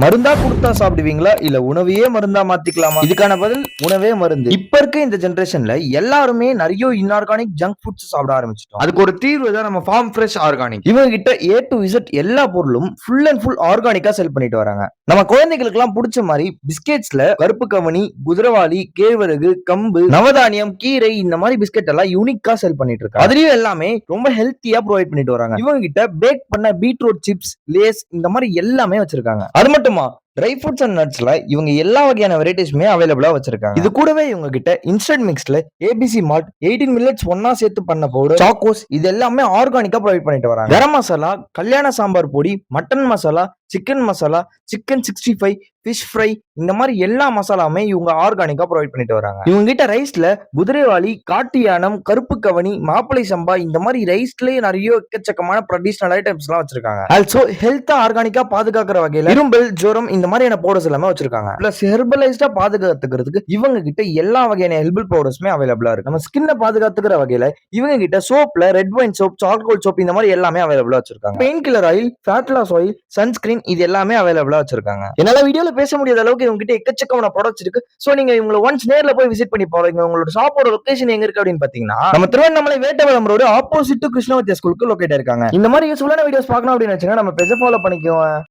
மருந்தா குடுத்தா சாப்பிடுவீங்களா? இல்ல உணவையே மருந்தா மாத்திக்கலாமா? இதுக்கான பதில் உணவே மருந்து. இப்ப இருக்க இந்த ஜெனரேஷன்ல எல்லாருமே நெறைய இன்ஆர்கானிக் ஜங்க் ஃபுட்ஸ் சாப்பிட ஆரம்பிச்சுட்டோம். அதுக்கு ஒரு தீர்வு தான் நம்ம ஃபார்ம் ஃப்ரெஷ் ஆர்கானிக். இவங்க கிட்ட ஏ டூ இசட் எல்லா பொருளும் ஃபுல் அண்ட் ஃபுல் ஆர்கானிக்கா செல் பண்ணிட்டு வராங்க. நம்ம குழந்தைகளுக்குலாம் புடிச்ச மாரி பிஸ்கெட்ஸ்ல கருப்பு கவனி, குதிரவாளி, கேழ்வரகு, கம்பு, நவதானியம், கீரை இந்த மாரி பிஸ்கெட் எல்லாம் யூனிக்கா செல் பண்ணிட்டு இருக்காங்க. அதுலயும் எல்லாமே ரொம்ப ஹெல்த்தியா ப்ரொவைட் பண்ணிட்டு வராங்க. இவங்க கிட்ட பேக் பண்ண பீட்ரூட் சிப்ஸ், லேஸ் இந்த மாரி எல்லாமே வச்சிருக்காங்க. அது மட்டுமா ட்ரை ஃப்ரூட்ஸ் அண்ட் நட்ஸ்ல இவங்க எல்லா வகையான வெரைட்டிஸுமே அவைலபிளா வச்சிருக்காங்க. இது கூடவே இவங்க கிட்ட இன்ஸ்டன்ட் மிக்ஸ்ல ஏபிசி மால்ட் 18 மில்லட்ஸ் ஒன்னா சேர்த்து பண்ண பவுடர், சாக்கோஸ் இது எல்லாமே ஆர்கானிக்கா ப்ரொவைட் பண்ணிட்டு வராங்க. கரம் மசாலா, கல்யாண சாம்பார் பொடி, mutton masala, chicken masala, chicken 65, fish fry இந்த மாதிரி எல்லா மசாலாவுமே இவங்க ஆர்கானிக்கா ப்ரொவைட் பண்ணிட்டு வராங்க. இவங்க கிட்ட ரைஸ்ல குதிரைவாளி, காட்டு யானம், கருப்பு கவனி, மாப்பிளை சம்பா இந்த மாதிரி ரைஸ்லயே நிறைய எக்கச்சக்கமான ட்ரெடிஷனல் ஐட்டம்ஸ் எல்லாம் வச்சிருக்காங்க. ஆல்சோ ஹெல்த்தா ஆர்கானிக்கா பாதுகாக்கிற வகையில இரும்பல், ஜுரம் இந்த மாதிரியான பவுடர்ஸ் எல்லாமே வச்சிருக்காங்க. பிளஸ் ஹெர்பலைஸ்டா பாதுகாத்துக்கிறதுக்கு இவங்க கிட்ட எல்லா வகையான ஹெர்பல் பவுடர்ஸ்மே அவைலபிளா இருக்கு. நம்ம ஸ்கின்னை பாதுகாத்துக்கிற வகையில இவங்க கிட்ட சோப்ல red wine soap, charcoal soap இந்த மாதிரி எல்லாமே அவைலபிளா வச்சிருக்காங்க. Pain killer oil, fat loss oil, sunscreen இது எல்லாமே அவைலபிளா வச்சிருக்காங்க. என்னால வீடியோல பேச முடியாத அளவுக்கு இவங்க கிட்ட எக்கச்சக்கமான ப்ராடக்ட்ஸ் இருக்கு. சோ நீங்க இவங்களை ஒன்ஸ் நேர்ல போய் விசிட் பண்ணி பாருங்க. உங்களோட ஷாப்போட லொகேஷன் எங்க இருக்கு அப்படின்னு பாத்தீங்கன்னா நம்ம திருவண்ணாமலை வேட்டவரம் ரோடு ஆப்போசிட் கிருஷ்ணவத்தியா ஸ்கூலுக்கு லொகேட் இருக்காங்க. இந்த மாதிரி யூஸ்ஃபுல்லான வீடியோஸ் பார்க்கணும் அப்படின்னு வச்சுங்க நம்ம பேஜை ஃபாலோ பண்ணிக்குவோம்.